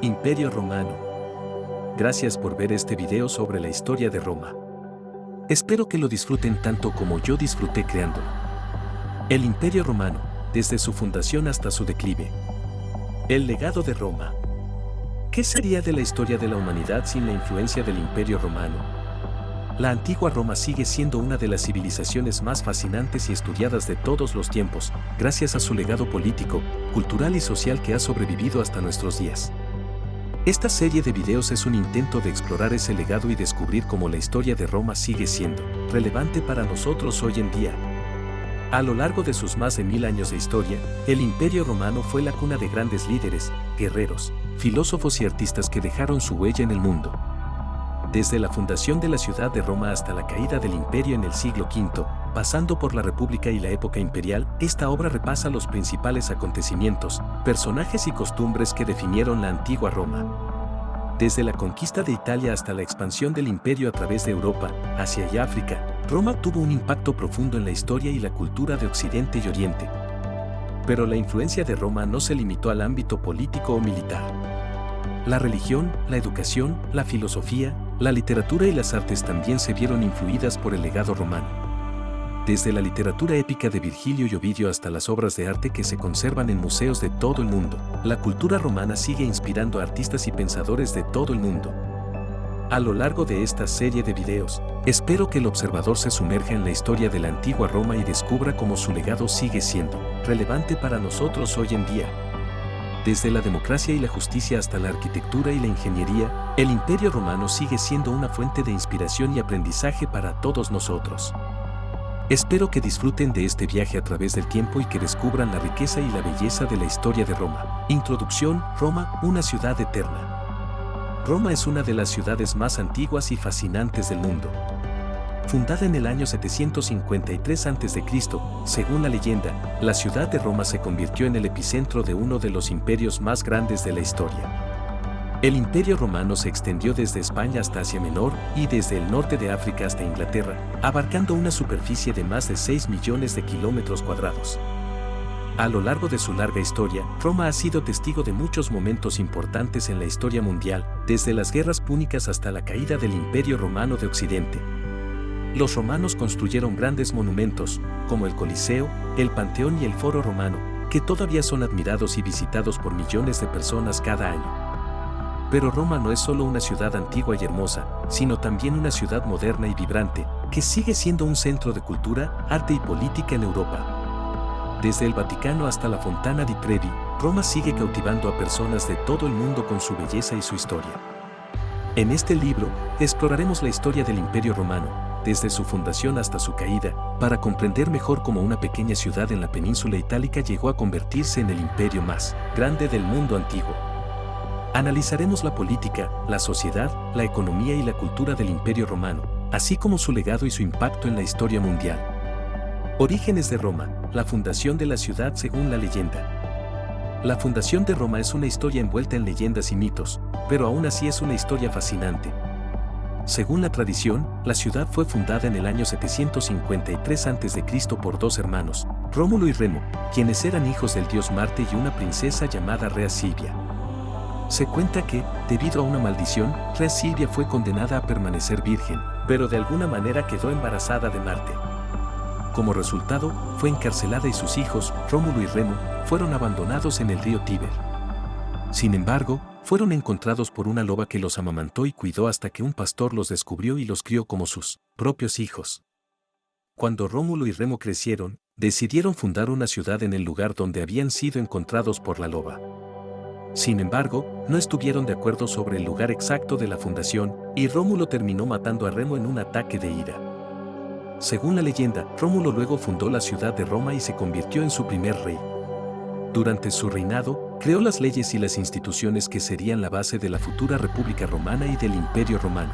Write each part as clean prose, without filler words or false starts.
Imperio Romano. Gracias por ver este video sobre la historia de Roma. Espero que lo disfruten tanto como yo disfruté creándolo. El Imperio Romano, desde su fundación hasta su declive. El legado de Roma. ¿Qué sería de la historia de la humanidad sin la influencia del Imperio Romano? La antigua Roma sigue siendo una de las civilizaciones más fascinantes y estudiadas de todos los tiempos, gracias a su legado político, cultural y social que ha sobrevivido hasta nuestros días. Esta serie de videos es un intento de explorar ese legado y descubrir cómo la historia de Roma sigue siendo relevante para nosotros hoy en día. A lo largo de sus más de 1000 años de historia, el Imperio Romano fue la cuna de grandes líderes, guerreros, filósofos y artistas que dejaron su huella en el mundo. Desde la fundación de la ciudad de Roma hasta la caída del imperio en el siglo V, pasando por la República y la época imperial, esta obra repasa los principales acontecimientos, personajes y costumbres que definieron la antigua Roma. Desde la conquista de Italia hasta la expansión del imperio a través de Europa, Asia y África, Roma tuvo un impacto profundo en la historia y la cultura de Occidente y Oriente. Pero la influencia de Roma no se limitó al ámbito político o militar. La religión, la educación, la filosofía, la literatura y las artes también se vieron influidas por el legado romano. Desde la literatura épica de Virgilio y Ovidio hasta las obras de arte que se conservan en museos de todo el mundo, la cultura romana sigue inspirando a artistas y pensadores de todo el mundo. A lo largo de esta serie de videos, espero que el observador se sumerja en la historia de la antigua Roma y descubra cómo su legado sigue siendo relevante para nosotros hoy en día. Desde la democracia y la justicia hasta la arquitectura y la ingeniería, el Imperio Romano sigue siendo una fuente de inspiración y aprendizaje para todos nosotros. Espero que disfruten de este viaje a través del tiempo y que descubran la riqueza y la belleza de la historia de Roma. Introducción: Roma, una ciudad eterna. Roma es una de las ciudades más antiguas y fascinantes del mundo. Fundada en el año 753 a.C., según la leyenda, la ciudad de Roma se convirtió en el epicentro de uno de los imperios más grandes de la historia. El Imperio Romano se extendió desde España hasta Asia Menor y desde el norte de África hasta Inglaterra, abarcando una superficie de más de 6 millones de kilómetros cuadrados. A lo largo de su larga historia, Roma ha sido testigo de muchos momentos importantes en la historia mundial, desde las guerras púnicas hasta la caída del Imperio Romano de Occidente. Los romanos construyeron grandes monumentos, como el Coliseo, el Panteón y el Foro Romano, que todavía son admirados y visitados por millones de personas cada año. Pero Roma no es solo una ciudad antigua y hermosa, sino también una ciudad moderna y vibrante, que sigue siendo un centro de cultura, arte y política en Europa. Desde el Vaticano hasta la Fontana di Trevi, Roma sigue cautivando a personas de todo el mundo con su belleza y su historia. En este libro, exploraremos la historia del Imperio Romano, desde su fundación hasta su caída, para comprender mejor cómo una pequeña ciudad en la península itálica llegó a convertirse en el imperio más grande del mundo antiguo. Analizaremos la política, la sociedad, la economía y la cultura del Imperio Romano, así como su legado y su impacto en la historia mundial. Orígenes de Roma, la fundación de la ciudad según la leyenda. La fundación de Roma es una historia envuelta en leyendas y mitos, pero aún así es una historia fascinante. Según la tradición, la ciudad fue fundada en el año 753 a.C. por dos hermanos, Rómulo y Remo, quienes eran hijos del dios Marte y una princesa llamada Rea Silvia. Se cuenta que, debido a una maldición, Rea Silvia fue condenada a permanecer virgen, pero de alguna manera quedó embarazada de Marte. Como resultado, fue encarcelada y sus hijos, Rómulo y Remo, fueron abandonados en el río Tíber. Sin embargo, fueron encontrados por una loba que los amamantó y cuidó hasta que un pastor los descubrió y los crió como sus propios hijos. Cuando Rómulo y Remo crecieron, decidieron fundar una ciudad en el lugar donde habían sido encontrados por la loba. Sin embargo, no estuvieron de acuerdo sobre el lugar exacto de la fundación, y Rómulo terminó matando a Remo en un ataque de ira. Según la leyenda, Rómulo luego fundó la ciudad de Roma y se convirtió en su primer rey. Durante su reinado, creó las leyes y las instituciones que serían la base de la futura República Romana y del Imperio Romano.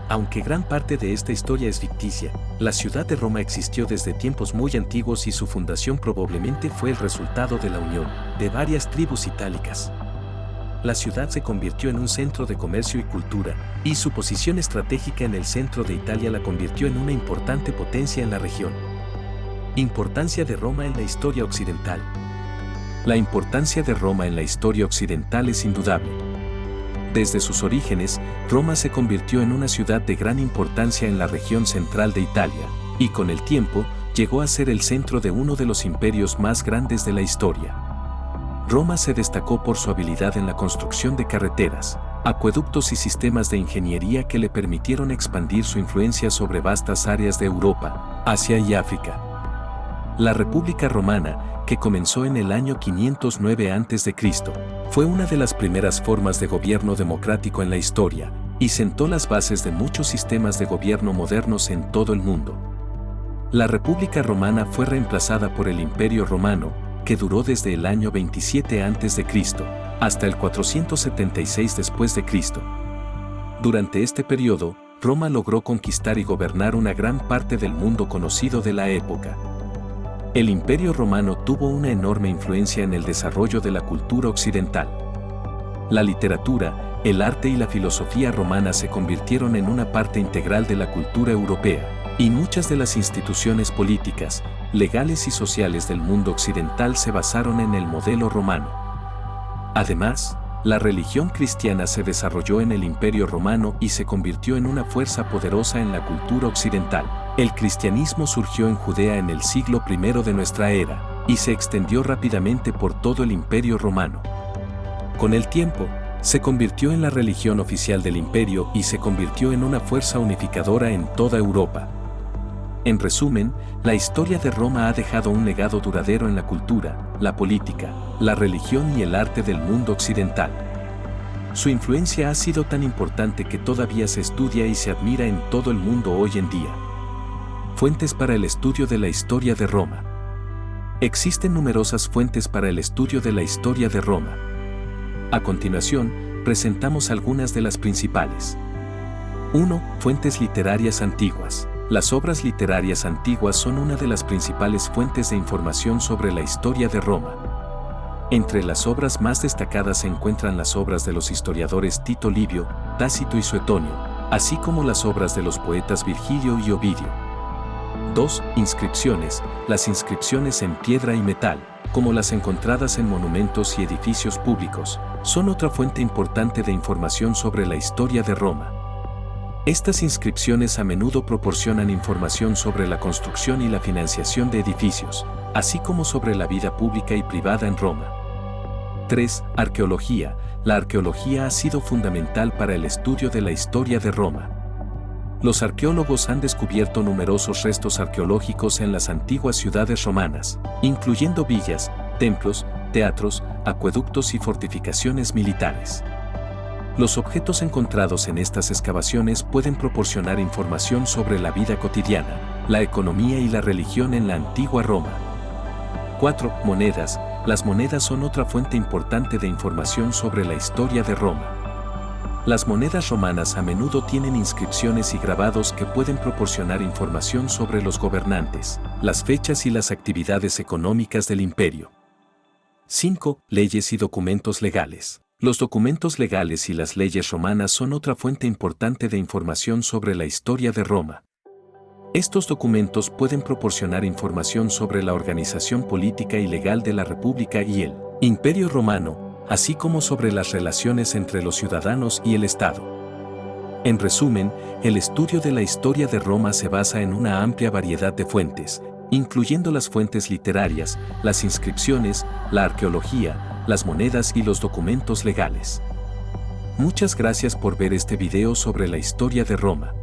Aunque gran parte de esta historia es ficticia, la ciudad de Roma existió desde tiempos muy antiguos y su fundación probablemente fue el resultado de la unión de varias tribus itálicas. La ciudad se convirtió en un centro de comercio y cultura, y su posición estratégica en el centro de Italia la convirtió en una importante potencia en la región. Importancia de Roma en la historia occidental. La importancia de Roma en la historia occidental es indudable. Desde sus orígenes, Roma se convirtió en una ciudad de gran importancia en la región central de Italia, y con el tiempo, llegó a ser el centro de uno de los imperios más grandes de la historia. Roma se destacó por su habilidad en la construcción de carreteras, acueductos y sistemas de ingeniería que le permitieron expandir su influencia sobre vastas áreas de Europa, Asia y África. La República Romana, que comenzó en el año 509 a.C., fue una de las primeras formas de gobierno democrático en la historia, y sentó las bases de muchos sistemas de gobierno modernos en todo el mundo. La República Romana fue reemplazada por el Imperio Romano, que duró desde el año 27 a.C. hasta el 476 después de Cristo. Durante este periodo, Roma logró conquistar y gobernar una gran parte del mundo conocido de la época. El Imperio Romano tuvo una enorme influencia en el desarrollo de la cultura occidental. La literatura, el arte y la filosofía romana se convirtieron en una parte integral de la cultura europea, y muchas de las instituciones políticas, legales y sociales del mundo occidental se basaron en el modelo romano. Además, la religión cristiana se desarrolló en el Imperio Romano y se convirtió en una fuerza poderosa en la cultura occidental. El cristianismo surgió en Judea en el siglo I de nuestra era, y se extendió rápidamente por todo el Imperio Romano. Con el tiempo, se convirtió en la religión oficial del imperio y se convirtió en una fuerza unificadora en toda Europa. En resumen, la historia de Roma ha dejado un legado duradero en la cultura, la política, la religión y el arte del mundo occidental. Su influencia ha sido tan importante que todavía se estudia y se admira en todo el mundo hoy en día. Fuentes para el estudio de la historia de Roma. Existen numerosas fuentes para el estudio de la historia de Roma. A continuación, presentamos algunas de las principales. 1. Fuentes literarias antiguas. Las obras literarias antiguas son una de las principales fuentes de información sobre la historia de Roma. Entre las obras más destacadas se encuentran las obras de los historiadores Tito Livio, Tácito y Suetonio, así como las obras de los poetas Virgilio y Ovidio. 2. Inscripciones. Las inscripciones en piedra y metal, como las encontradas en monumentos y edificios públicos, son otra fuente importante de información sobre la historia de Roma. Estas inscripciones a menudo proporcionan información sobre la construcción y la financiación de edificios, así como sobre la vida pública y privada en Roma. 3. Arqueología. La arqueología ha sido fundamental para el estudio de la historia de Roma. Los arqueólogos han descubierto numerosos restos arqueológicos en las antiguas ciudades romanas, incluyendo villas, templos, teatros, acueductos y fortificaciones militares. Los objetos encontrados en estas excavaciones pueden proporcionar información sobre la vida cotidiana, la economía y la religión en la antigua Roma. 4. Monedas. Las monedas son otra fuente importante de información sobre la historia de Roma. Las monedas romanas a menudo tienen inscripciones y grabados que pueden proporcionar información sobre los gobernantes, las fechas y las actividades económicas del imperio. 5. Leyes y documentos legales. Los documentos legales y las leyes romanas son otra fuente importante de información sobre la historia de Roma. Estos documentos pueden proporcionar información sobre la organización política y legal de la República y el Imperio Romano, así como sobre las relaciones entre los ciudadanos y el Estado. En resumen, el estudio de la historia de Roma se basa en una amplia variedad de fuentes, incluyendo las fuentes literarias, las inscripciones, la arqueología, las monedas y los documentos legales. Muchas gracias por ver este video sobre la historia de Roma.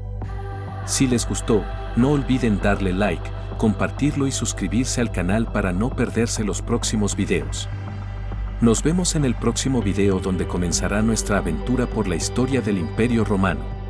Si les gustó, no olviden darle like, compartirlo y suscribirse al canal para no perderse los próximos videos. Nos vemos en el próximo video donde comenzará nuestra aventura por la historia del Imperio Romano.